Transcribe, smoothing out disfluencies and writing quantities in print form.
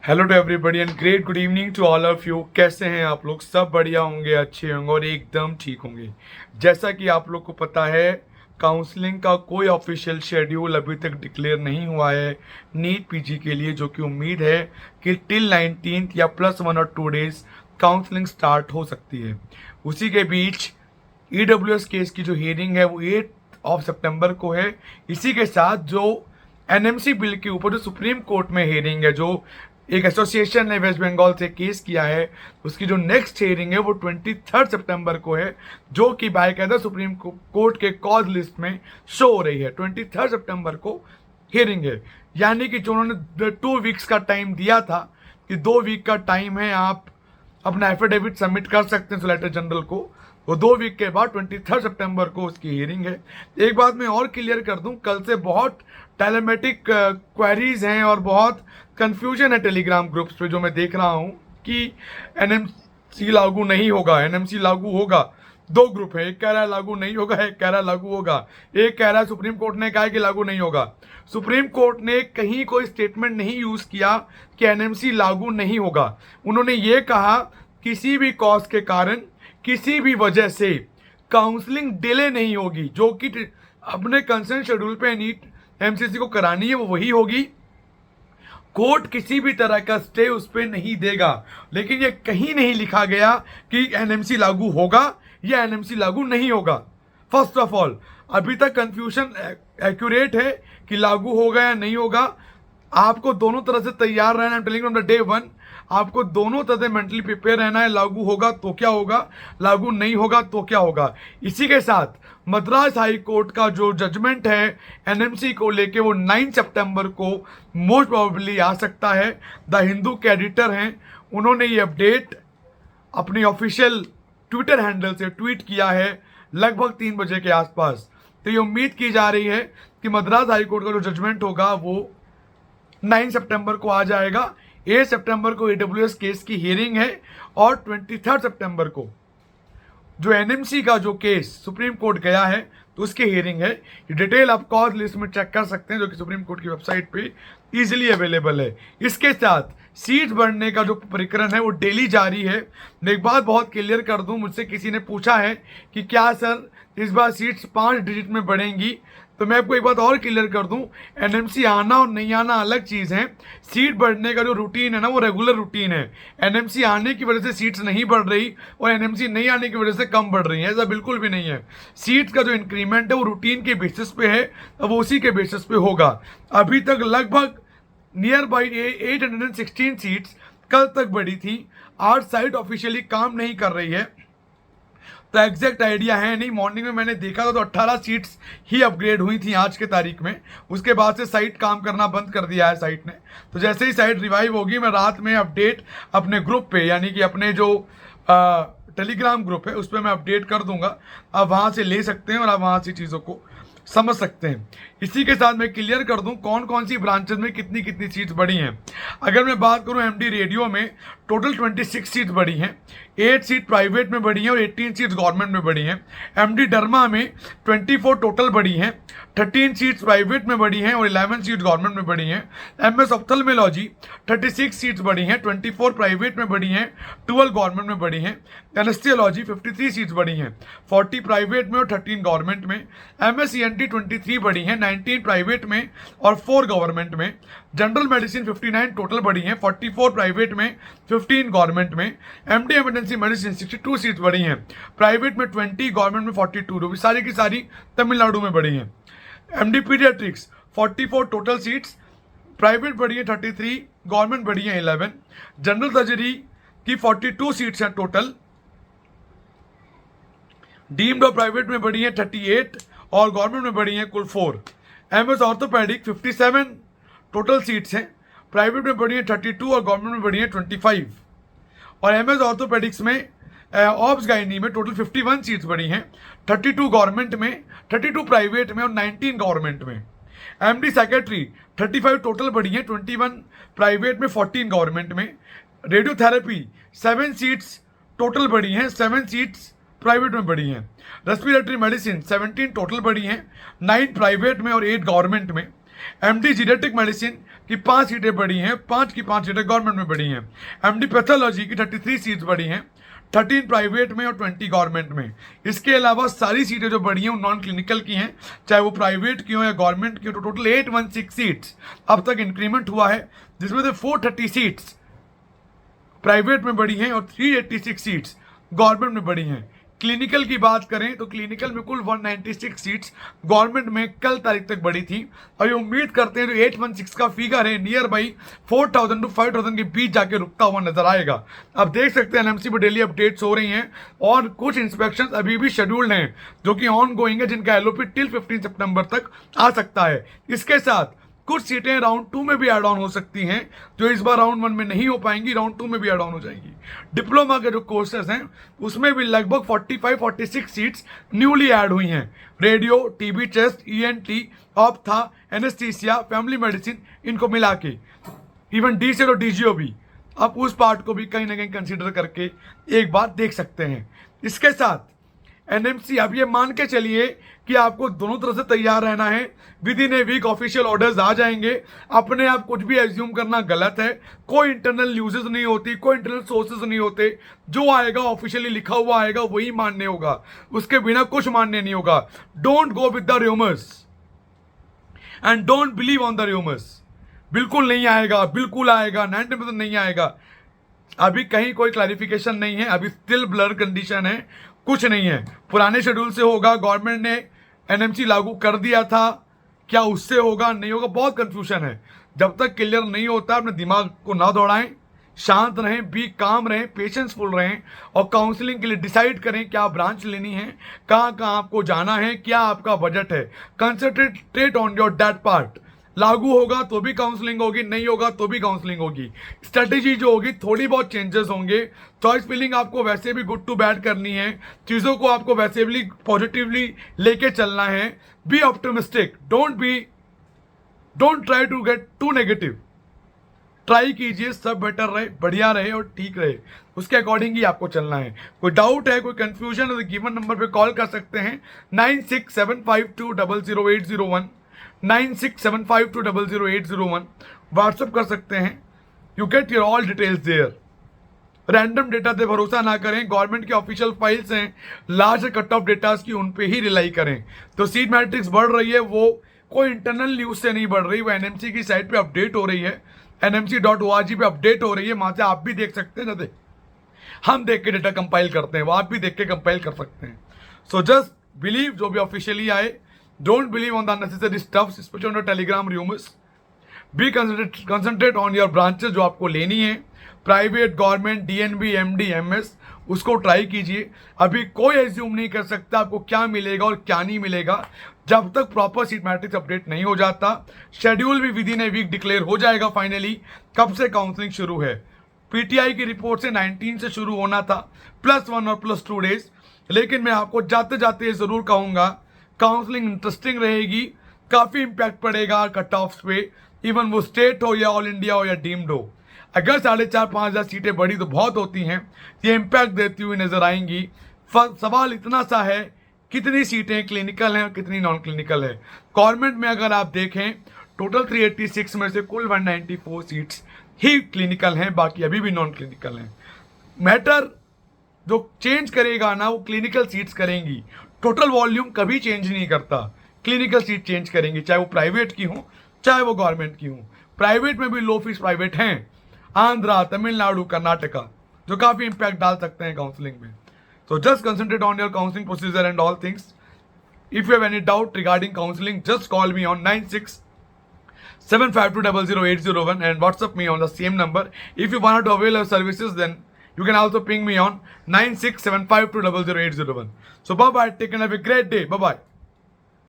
Hello to everybody and great good evening to all of you. कैसे हैं आप लोग? सब बढ़िया होंगे, अच्छे होंगे और एकदम ठीक होंगे। जैसा कि आप लोग को पता है, काउंसलिंग का कोई ऑफिशियल शेड्यूल अभी तक डिक्लेयर नहीं हुआ है नीट पीजी के लिए, जो कि उम्मीद है कि टिल 19 या प्लस 1 और 2 डेज काउंसलिंग स्टार्ट हो सकती है। उसी के बीच ईडब्ल्यूएस केस की जो हियरिंग है वो 8 सितंबर को है। इसी के साथ जो एनएमसी बिल के ऊपर जो सुप्रीम कोर्ट में हियरिंग है, जो एक एसोसिएशन ने वेस्ट बंगाल से केस किया है, उसकी जो नेक्स्ट हियरिंग है वो 23 सितंबर को है, जो कि बाकायदा सुप्रीम कोर्ट के कॉज लिस्ट में शो हो रही है। 23 सितंबर को हियरिंग है, यानी कि जो उन्होंने 2 वीक्स का टाइम दिया था कि 2 वीक का टाइम है, आप अपना एफिडेविट सबमिट कर सकते हैं सोलिसिटर जनरल को। वो 2 वीक के बाद 23 सितंबर को उसकी हियरिंग है। एक बात मैं और क्लियर कर दूं, कल से बहुत टेलीमेटिक क्वेरीज हैं और बहुत कंफ्यूजन है टेलीग्राम ग्रुप्स पे, जो मैं देख रहा हूं कि एनएमसी लागू नहीं होगा, एनएमसी लागू होगा। 2 ग्रुप है, एक कह रहा है लागू नहीं होगा, एक कह रहा है लागू होगा। एक कह रहा है सुप्रीम कोर्ट ने कहा है कि लागू नहीं होगा। सुप्रीम कोर्ट ने कहीं कोई स्टेटमेंट नहीं यूज किया कि एनएमसी लागू नहीं होगा। उन्होंने ये कहा किसी भी कॉज के कारण, किसी भी वजह से काउंसलिंग डिले नहीं होगी, जो कि अपने कंसर्न शेड्यूल पे नीट एमसीसी को करानी है वो वही होगी। कोर्ट किसी भी तरह का स्टे उस पर नहीं देगा। लेकिन ये कहीं नहीं लिखा गया कि एनएमसी लागू होगा या एनएमसी लागू नहीं होगा। फर्स्ट ऑफ ऑल, अभी तक कंफ्यूजन एक्यूरेट है कि लागू होगा या नहीं होगा। आपको दोनों तरह से तैयार रहना है। Telling from the day one, आपको दोनों तरह से मेंटली प्रिपेयर रहना है। लागू होगा तो क्या होगा, लागू नहीं होगा तो क्या होगा। इसी के साथ मद्रास हाई कोर्ट का जो जजमेंट है एनएमसी को लेके, वो 9 सितंबर को मोस्ट प्रोबेबली आ सकता है। द हिंदू के एडिटर हैं, उन्होंने ये अपडेट अपनी ऑफिशियल ट्विटर हैंडल से ट्वीट किया है लगभग 3 बजे के आसपास। तो ये उम्मीद की जा रही है कि मद्रास हाई कोर्ट का जो जजमेंट होगा वो 9 सितंबर को आ जाएगा। 8 सितंबर को ईडब्ल्यूएस केस की हियरिंग है और 23 सितंबर को जो एनएमसी का जो केस सुप्रीम कोर्ट गया है तो उसकी हियरिंग है। ये डिटेल आप कॉज लिस्ट में चेक कर सकते हैं, जो कि सुप्रीम कोर्ट की वेबसाइट पे इजीली अवेलेबल है। इसके साथ सीट बढ़ने का जो प्रकरण है वो डेली जारी है। मैं एक बात बहुत क्लियर कर दूं, मुझसे किसी ने पूछा है कि क्या सर इस बार सीट्स 5 डिजिट में बढ़ेंगी, तो मैं आपको एक बात और क्लियर कर दूं, एनएमसी आना और नहीं आना अलग चीज़ है। सीट बढ़ने का जो रूटीन है ना, वो रेगुलर रूटीन है। एनएमसी आने की वजह से सीट्स नहीं बढ़ रही और एनएमसी नहीं आने की वजह से कम बढ़ रही है, ऐसा बिल्कुल भी नहीं है। सीट्स का जो इंक्रीमेंट है वो रूटीन के बेसिस पे है, अब वो उसी के बेसिस पे होगा। अभी तक लगभग नियर बाई 816 सीट्स कल तक बढ़ी थी। आज साइट ऑफिशियली काम नहीं कर रही है तो एग्जैक्ट आइडिया है नहीं। मॉर्निंग में मैंने देखा था तो 18 सीट्स ही अपग्रेड हुई थी आज के तारीख में। उसके बाद से साइट काम करना बंद कर दिया है साइट ने। तो जैसे ही साइट रिवाइव होगी, मैं रात में अपडेट अपने ग्रुप पे, यानी कि अपने जो टेलीग्राम ग्रुप है उस पर मैं अपडेट कर दूंगा। आप वहाँ से ले सकते हैं और आप वहाँ से चीज़ों को समझ सकते हैं। इसी के साथ मैं क्लियर कर दूं कौन कौन सी ब्रांचेस में कितनी कितनी सीट्स बढ़ी हैं। अगर मैं बात करूं एमडी रेडियो में, टोटल 26 सीट्स बढ़ी हैं। 8 सीट प्राइवेट में बढ़ी हैं और 18 सीट्स गवर्नमेंट में बढ़ी हैं। एमडी डरमा में 24 टोटल बढ़ी हैं, 13 सीट्स प्राइवेट में बढ़ी हैं और 11 सीट्स गवर्नमेंट में बढ़ी हैं। एमएस ऑप्थेल्मोलॉजी 36 सीट्स बढ़ी हैं, 24 प्राइवेट में बढ़ी हैं, 12 गवर्नमेंट में बढ़ी हैं। एनेस्थियोलॉजी 53 सीट्स बढ़ी हैं, 40 प्राइवेट में और 13 गवर्नमेंट में। एमएसईएनटी 23 बढ़ी हैं, 19 प्राइवेट में और 4 गवर्नमेंट में। जनरल मेडिसिन 59 टोटल बढ़ी हैं, 44 प्राइवेट में, 15 गवर्नमेंट में। एमडी इमरजेंसी मेडिसिन 62 सीट्स बढ़ी हैं, प्राइवेट में 20, गवर्नमेंट में 42, जो सारी की सारी तमिलनाडु में बढ़ी हैं। MD paediatrics 44 total seats, private बढ़ी है 33, गवर्नमेंट बढ़ी है 11। जनरल सर्जरी की 42 सीट्स हैं टोटल, डीम्ड और प्राइवेट में बढ़ी है 38 और गवर्नमेंट में बढ़ी है कुल 4। एमएस ऑर्थोपेडिक 57 टोटल सीट्स हैं, प्राइवेट में बढ़ी है 32 और गवर्नमेंट में बढ़ी है 25। और एमएस ऑर्थोपेडिक्स में ऑब्स गाइनी में टोटल 51 सीट्स बढ़ी हैं, 32 गवर्नमेंट में, 32 प्राइवेट में और 19 गवर्नमेंट में। एमडी सेक्रेटरी 35 टोटल बढ़ी हैं, 21 प्राइवेट में, 14 गवर्नमेंट में। रेडियोथेरेपी 7 सीट्स टोटल बढ़ी हैं, 7 सीट्स प्राइवेट में बढ़ी हैं। रेस्पिरेटरी मेडिसिन 17 टोटल बढ़ी हैं, 9 प्राइवेट में और 8 गवर्नमेंट में। एमडी जीनेटिक मेडिसिन की 5 सीटें बढ़ी हैं, 5 की 5 सीटें गवर्नमेंट में बढ़ी हैं। एमडी पैथोलॉजी की 33 सीट्स बढ़ी हैं, 13 प्राइवेट में और 20 गवर्नमेंट में। इसके अलावा सारी सीटें जो बढ़ी हैं वो नॉन क्लिनिकल की हैं, चाहे वो प्राइवेट की हो या गवर्नमेंट की हो। तो टोटल 816 सीट्स अब तक इंक्रीमेंट हुआ है, जिसमें से 430 सीट्स प्राइवेट में बढ़ी हैं और 386 सीट्स गवर्नमेंट में बढ़ी हैं। क्लिनिकल की बात करें तो क्लिनिकल में कुल 196 सीट्स गवर्नमेंट में कल तारीख तक बढ़ी थी, और ये उम्मीद करते हैं जो 816 का फिगर है नियर बाई 4000 टू 5000 के बीच जाके रुकता हुआ नजर आएगा। अब देख सकते हैं एनएमसी पर डेली अपडेट्स हो रही हैं, और कुछ इंस्पेक्शंस अभी भी शेड्यूल्ड हैं जो कि ऑन गोइंग है, जिनका एलओपी टिल 15 सितंबर तक आ सकता है। इसके साथ कुछ सीटें राउंड 2 में भी ऐड ऑन हो सकती हैं, जो इस बार राउंड 1 में नहीं हो पाएंगी, राउंड 2 में भी ऐड ऑन हो जाएंगी। डिप्लोमा के जो कोर्सेज हैं उसमें भी लगभग 45-46 सीट्स न्यूली ऐड हुई हैं। Radio, TB, chest, ENT, ophtha, anaesthesia, family medicine, इनको मिला के इवन डीसेल और डीजीओ भी, आप उस पार्ट को भी कहीं ना कहीं कंसिडर करके एक बार देख सकते हैं। इसके साथ एनएमसी, आप ये मान के चलिए कि आपको दोनों तरफ से तैयार रहना है। Within a week official orders आ जाएंगे। अपने आप कुछ भी एज्यूम करना गलत है। कोई इंटरनल न्यूज़ेस नहीं होती, कोई इंटरनल सोर्सेज नहीं होते। जो आएगा ऑफिशियली लिखा हुआ आएगा वही मानने होगा, उसके बिना कुछ मानने नहीं होगा। Don't go with the rumours and don't believe on the rumours. बिल्कुल नहीं आएगा, बिल्कुल आएगा, 90% नहीं आएगा। अभी कहीं कोई क्लैरिफिकेशन नहीं है, अभी स्टिल ब्लर कंडीशन है, कुछ नहीं है। पुराने शेड्यूल से होगा, गवर्नमेंट ने एनएमसी लागू कर दिया था, क्या उससे होगा नहीं होगा, बहुत कंफ्यूजन है। जब तक क्लियर नहीं होता अपने दिमाग को ना दौड़ाएं, शांत रहें, बी काम रहें, पेशेंसफुल रहें, और काउंसलिंग के लिए डिसाइड करें क्या ब्रांच लेनी है, कहाँ कहाँ आपको जाना है, क्या आपका बजट है। Concentrate on your that part. लागू होगा तो भी काउंसलिंग होगी, नहीं होगा तो भी काउंसलिंग होगी। स्ट्रेटेजी जो होगी थोड़ी बहुत चेंजेस होंगे। चॉइस फिलिंग आपको वैसे भी गुड टू बैड करनी है, चीज़ों को आपको वैसे भी पॉजिटिवली लेके चलना है। Be optimistic, don't try to get too negative. Try कीजिए सब बेटर रहे, बढ़िया रहे और ठीक रहे, उसके अकॉर्डिंग ही आपको चलना है। कोई डाउट है, कोई कंफ्यूजन है तो गिवन नंबर पे कॉल कर सकते हैं 9675200801, 9675200801। व्हाट्सअप कर सकते हैं, you get your all details there. Random data पे भरोसा ना करें, गवर्नमेंट की ऑफिशियल फाइल्स हैं, लार्ज कट ऑफ डेटास की, उन पे ही रिलाई करें। तो सीट मैट्रिक्स बढ़ रही है, वो कोई इंटरनल न्यूज से नहीं बढ़ रही, वो एनएमसी की साइट पे अपडेट हो रही है, nmc.org पे अपडेट हो रही है, वहां से आप भी देख सकते हैं। ना हम देख के डेटा कंपाइल करते हैं, वो आप भी देख के कंपाइल कर सकते हैं। सो जस्ट बिलीव जो भी ऑफिशियली आए, don't believe on the unnecessary stuffs, specially on the Telegram rumours. Be concentrate on your branches जो आपको लेनी है, private, government, DNB, MD, MS, उसको ट्राई कीजिए। अभी कोई एज्यूम नहीं कर सकता आपको क्या मिलेगा और क्या नहीं मिलेगा जब तक प्रॉपर सीट मैट्रिक्स अपडेट नहीं हो जाता। शेड्यूल भी within a week declare हो जाएगा फाइनली, कब से काउंसलिंग शुरू है। पीटीआई की रिपोर्ट से 19 से शुरू होना था, +1 और +2 डेज, लेकिन मैं आपको जाते जाते ये जरूर कहूँगा काउंसलिंग इंटरेस्टिंग रहेगी, काफ़ी इम्पैक्ट पड़ेगा कट ऑफ्स पे, इवन वो स्टेट हो या ऑल इंडिया हो या डीम्ड हो। अगर 4,500-5,000 सीटें बढ़ी तो बहुत होती हैं, ये इम्पैक्ट देती हुई नजर आएंगी। सवाल इतना सा है कितनी सीटें क्लिनिकल हैं और कितनी नॉन क्लिनिकल है। गवर्नमेंट में अगर आप देखें टोटल 386 में से कुल 194 सीट्स ही क्लिनिकल हैं, बाकी अभी भी नॉन क्लिनिकल हैं। मैटर जो चेंज करेगा ना वो क्लिनिकल सीट्स करेंगी, टोटल वॉल्यूम कभी चेंज नहीं करता, क्लिनिकल सीट चेंज करेंगी, चाहे वो प्राइवेट की हो चाहे वो गवर्नमेंट की हो। प्राइवेट में भी लो फीस प्राइवेट हैं, आंध्रा, तमिलनाडु, कर्नाटका, जो काफ़ी इंपैक्ट डाल सकते हैं काउंसलिंग में। So just concentrate on your counseling procedure and all things. If you have any doubt regarding counseling, just call me on 9675200801 and WhatsApp me on the same number. If you want to avail our services, then you can also ping me on 9675200801. So bye bye, take care, have a great day, bye bye.